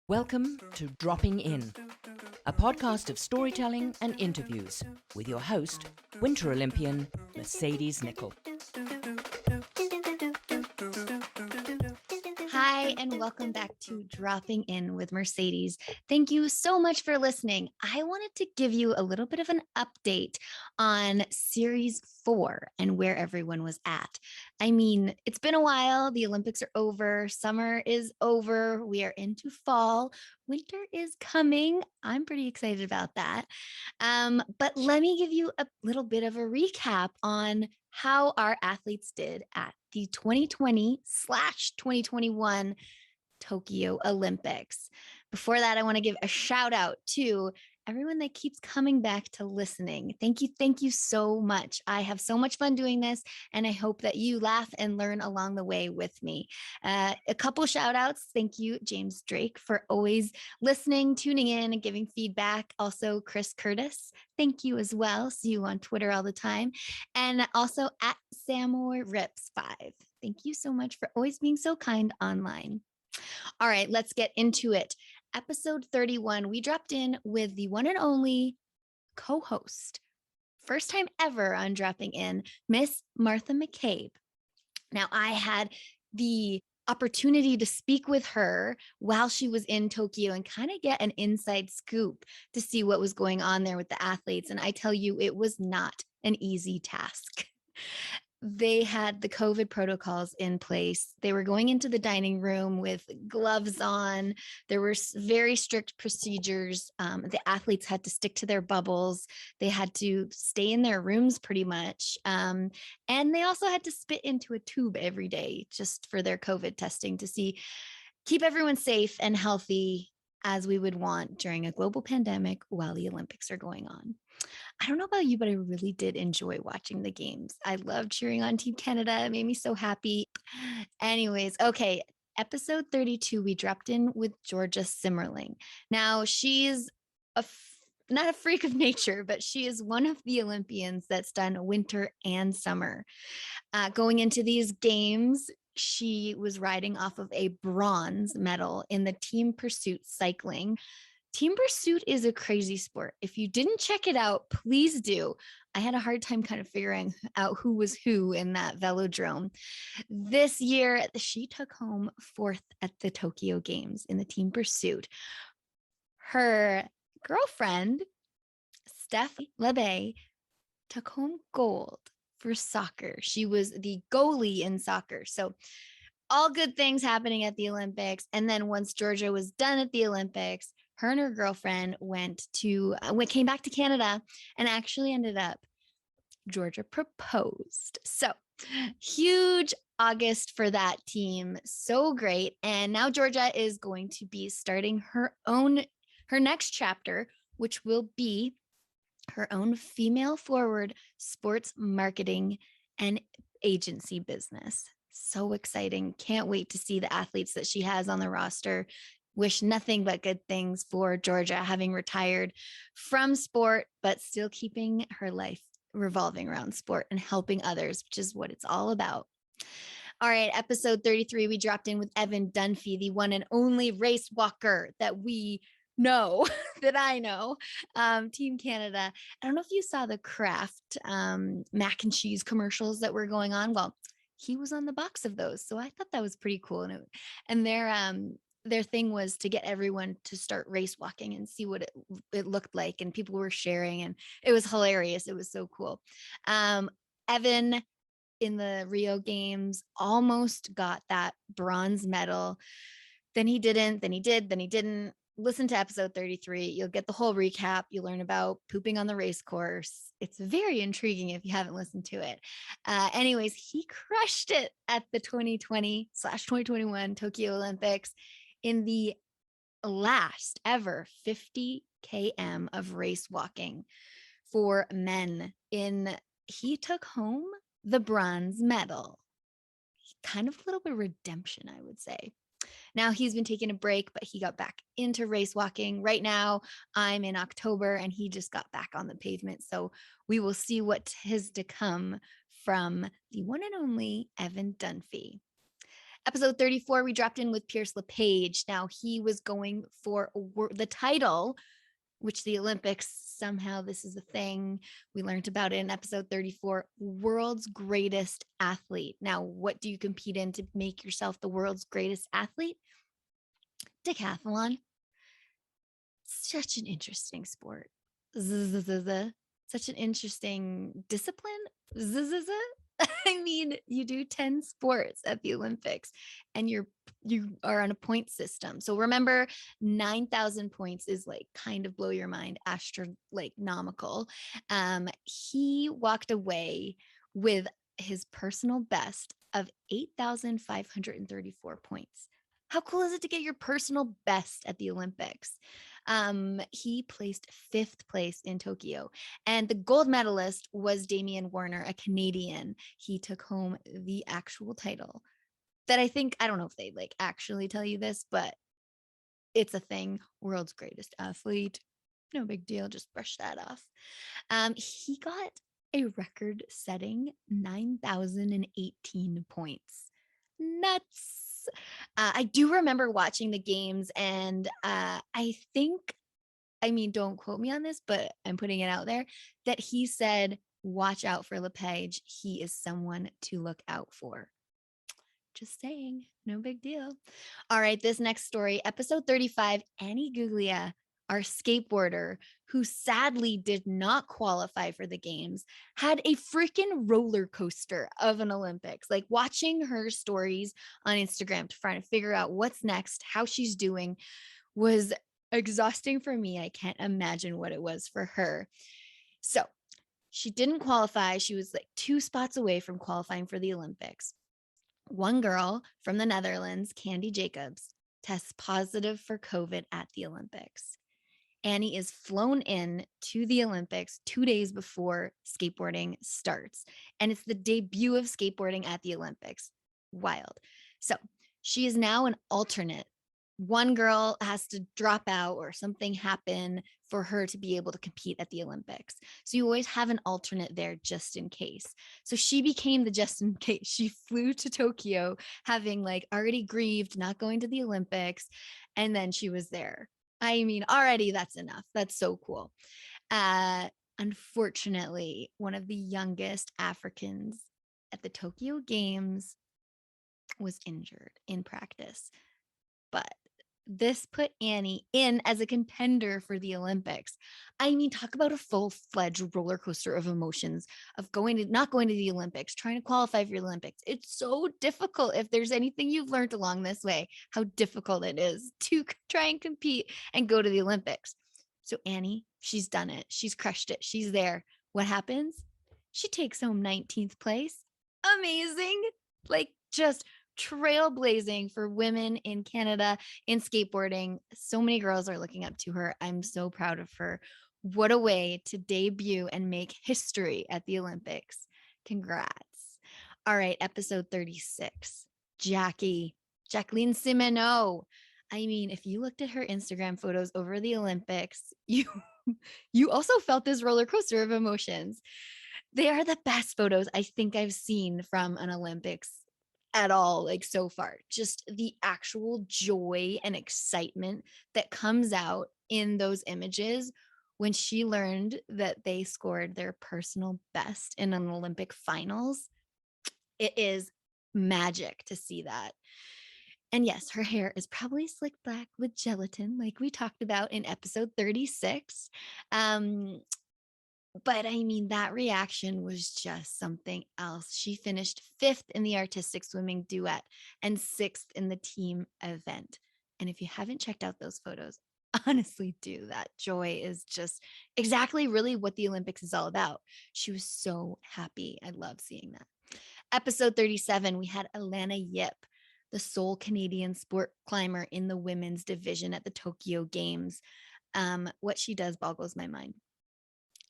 Welcome to Dropping In, a podcast of storytelling and interviews with your host, Winter Olympian Mercedes Nichol. Hi, and welcome back to Dropping In with Mercedes. Thank you so much for listening. I wanted to give you a little bit of an update on Series 4 and where everyone was at. I mean, it's been a while. The Olympics are over. Summer is over. We are into fall. Winter is coming. I'm pretty excited about that. But let me give you a little bit of a recap on how our athletes did at the 2020/2021 Tokyo Olympics. Before that, I want to give a shout out to everyone that keeps coming back to listening. Thank you so much. I have so much fun doing this, and I hope that you laugh and learn along the way with me. A couple shout outs. Thank you, James Drake, for always listening, tuning in, and giving feedback. Also, Chris Curtis, thank you as well. See you on Twitter all the time. And also at SamoyRips5. Thank you so much for always being so kind online. All right, let's get into it. Episode 31, we dropped in with the one and only co-host, first time ever on Dropping In, Miss Martha Mccabe. Now, I had the opportunity to speak with her while she was in Tokyo and kind of get an inside scoop to see what was going on there with the athletes. And I tell you, it was not an easy task. They had the COVID protocols in place. They were going into the dining room with gloves on. There were very strict procedures. The athletes had to stick to their bubbles. They had to stay in their rooms pretty much. And they also had to spit into a tube every day just for their COVID testing to keep everyone safe and healthy as we would want during a global pandemic while the Olympics are going on. I don't know about you, but I really did enjoy watching the games. I loved cheering on Team Canada. It made me so happy. Anyways, okay, episode 32, we dropped in with Georgia Simmerling. Now, she's not a freak of nature, but she is one of the Olympians that's done winter and summer. Going into these games, she was riding off of a bronze medal in the team pursuit cycling. Team pursuit is a crazy sport. If you didn't check it out, please do. I had a hard time kind of figuring out who was who in that velodrome. This year, she took home 4th at the Tokyo Games in the team pursuit. Her girlfriend, Steph Lepage, took home gold for soccer. She was the goalie in soccer. So all good things happening at the Olympics. And then once Georgia was done at the Olympics, her and her girlfriend came back to Canada and actually ended up, Georgia proposed. So huge August for that team. So great. And now Georgia is going to be starting her next chapter, which will be her own female forward sports marketing and agency business. So exciting. Can't wait to see the athletes that she has on the roster. Wish nothing but good things for Georgia, having retired from sport, but still keeping her life revolving around sport and helping others, which is what it's all about. All right, episode 33, we dropped in with Evan Dunphy, the one and only race walker that we know, that I know, Team Canada. I don't know if you saw the Kraft mac and cheese commercials that were going on. Well, he was on the box of those, so I thought that was pretty cool. And their thing was to get everyone to start race walking and see what it looked like. And people were sharing, and it was hilarious. It was so cool. Evan in the Rio Games almost got that bronze medal. Then he didn't, then he did, then he didn't. Listen to episode 33. You'll get the whole recap. You'll learn about pooping on the race course. It's very intriguing if you haven't listened to it. Anyways, he crushed it at the 2020/2021 Tokyo Olympics in the last ever 50 km of race walking for men. He took home the bronze medal. Kind of a little bit of redemption, I would say. Now he's been taking a break, but he got back into race walking. Right now, I'm in October and he just got back on the pavement. So we will see what is to come from the one and only Evan Dunphy. Episode 34, we dropped in with Pierce Lepage. Now he was going for the title, which the Olympics, somehow this is a thing. We learned about it in episode 34, world's greatest athlete. Now, what do you compete in to make yourself the world's greatest athlete? Decathlon. Such an interesting sport. Such an interesting discipline. I mean, you do 10 sports at the Olympics and you are on a point system. So remember, 9,000 points is like kind of blow your mind, astronomical. He walked away with his personal best of 8,534 points. How cool is it to get your personal best at the Olympics? He placed 5th place in Tokyo, and the gold medalist was Damian Warner, a Canadian. He took home the actual title that I don't know if they like actually tell you this, but it's a thing. World's greatest athlete. No big deal. Just brush that off. He got a record-setting 9,018 points. Nuts. I do remember watching the games, and don't quote me on this, but I'm putting it out there, that he said, watch out for Lepage. He is someone to look out for. Just saying, no big deal. All right, this next story, episode 35, Annie Googlia, our skateboarder, who sadly did not qualify for the games, had a freaking roller coaster of an Olympics. Like, watching her stories on Instagram to try to figure out what's next, how she's doing, was exhausting for me. I can't imagine what it was for her. So she didn't qualify. She was like 2 spots away from qualifying for the Olympics. One girl from the Netherlands, Candy Jacobs, tests positive for COVID at the Olympics. Annie is flown in to the Olympics 2 days before skateboarding starts. And it's the debut of skateboarding at the Olympics. Wild. So she is now an alternate. One girl has to drop out or something happen for her to be able to compete at the Olympics. So you always have an alternate there just in case. So she became the just in case. She flew to Tokyo having like already grieved, not going to the Olympics. And then she was there. I mean, already that's enough. That's so cool. Unfortunately, one of the youngest Africans at the Tokyo Games was injured in practice. But this put Annie in as a contender for the Olympics. I mean, talk about a full-fledged roller coaster of emotions of not going to the Olympics, trying to qualify for the Olympics. It's so difficult. If there's anything you've learned along this way, how difficult it is to try and compete and go to the Olympics. So Annie, she's done it. She's crushed it. She's there. What happens? She takes home 19th place. Amazing. Like, just trailblazing for women in Canada in skateboarding. So many girls are looking up to her. I'm so proud of her. What a way to debut and make history at the Olympics. Congrats. All right, episode 36. Jacqueline Cimino. I mean, if you looked at her Instagram photos over the Olympics, you also felt this roller coaster of emotions. They are the best photos I think I've seen from an Olympics at all, like so far. Just the actual joy and excitement that comes out in those images when she learned that they scored their personal best in an Olympic finals. It is magic to see that. And yes, her hair is probably slicked back with gelatin, like we talked about in episode 36. But I mean, that reaction was just something else. She finished 5th in the artistic swimming duet and 6th in the team event. And if you haven't checked out those photos, honestly do. That joy is just exactly really what the Olympics is all about. She was so happy. I love seeing that. Episode 37, we had Elena Yip, the sole Canadian sport climber in the women's division at the Tokyo Games. What she does boggles my mind.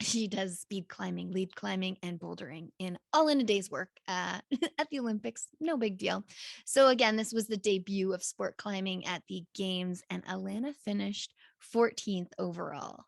She does speed climbing, lead climbing, and bouldering all in a day's work at the Olympics. No big deal. So again, this was the debut of sport climbing at the Games, and Elena finished 14th overall.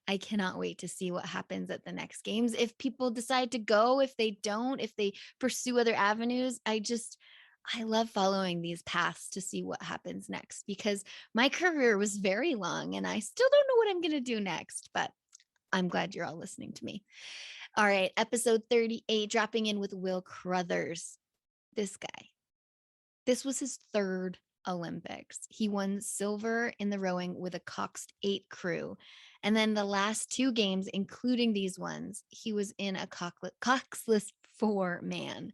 I cannot wait to see what happens at the next Games. If people decide to go, if they don't, if they pursue other avenues, I love following these paths to see what happens next because my career was very long and I still don't know what I'm going to do next, but I'm glad you're all listening to me. All right, episode 38, dropping in with Will Crothers. This guy, this was his third Olympics. He won silver in the rowing with a coxed 8 crew. And then the last 2 games, including these ones, he was in a coxless 4-man.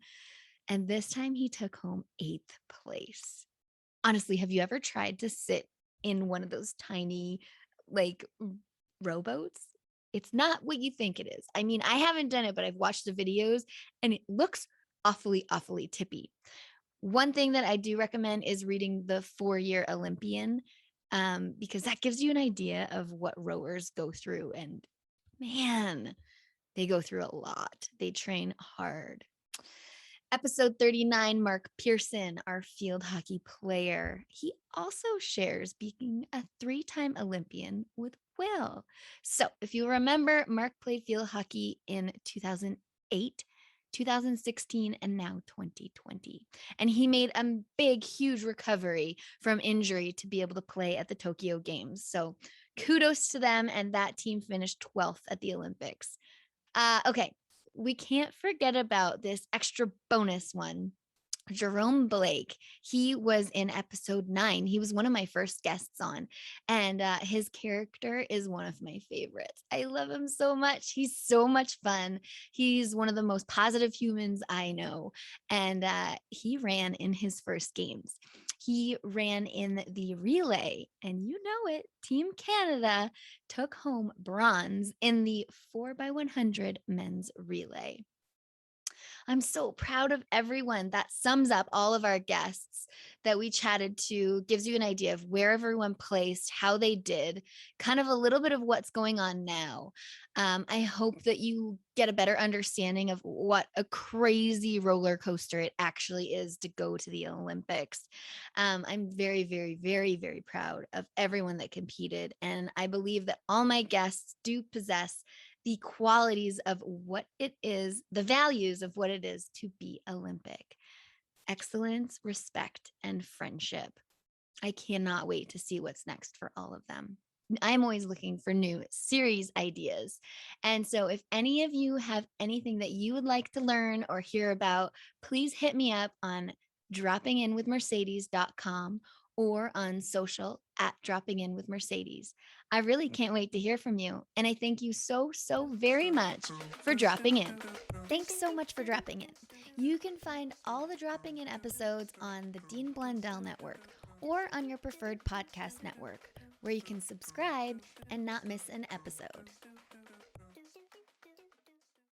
And this time he took home 8th place. Honestly, have you ever tried to sit in one of those tiny, like, rowboats? It's not what you think it is. I mean, I haven't done it, but I've watched the videos and it looks awfully, awfully tippy. One thing that I do recommend is reading the 4-Year Olympian, because that gives you an idea of what rowers go through. And man, they go through a lot. They train hard. Episode 39, Mark Pearson, our field hockey player. He also shares being a 3-time Olympian with Will. So if you remember, Mark played field hockey in 2008, 2016, and now 2020. And he made a big, huge recovery from injury to be able to play at the Tokyo Games. So kudos to them. And that team finished 12th at the Olympics. Okay, we can't forget about this extra bonus one. Jerome Blake, he was in episode 9. He was one of my first guests on, and his character is one of my favorites. I love him so much. He's so much fun. He's one of the most positive humans I know, and he ran in his first games. He ran in the relay, and you know it, Team Canada took home bronze in the 4x100 men's relay. I'm so proud of everyone. That sums up all of our guests that we chatted to, gives you an idea of where everyone placed, how they did, kind of a little bit of what's going on now. I hope that you get a better understanding of what a crazy roller coaster it actually is to go to the Olympics. I'm very, very, very, very proud of everyone that competed. And I believe that all my guests do possess the qualities of what it is, the values of what it is to be Olympic. Excellence, respect, and friendship. I cannot wait to see what's next for all of them. I'm always looking for new series ideas. And so if any of you have anything that you would like to learn or hear about, please hit me up on droppinginwithmercedes.com or on social at Dropping In with Mercedes. I really can't wait to hear from you. And I thank you so, so very much for dropping in. Thanks so much for dropping in. You can find all the Dropping In episodes on the Dean Blundell Network or on your preferred podcast network, where you can subscribe and not miss an episode.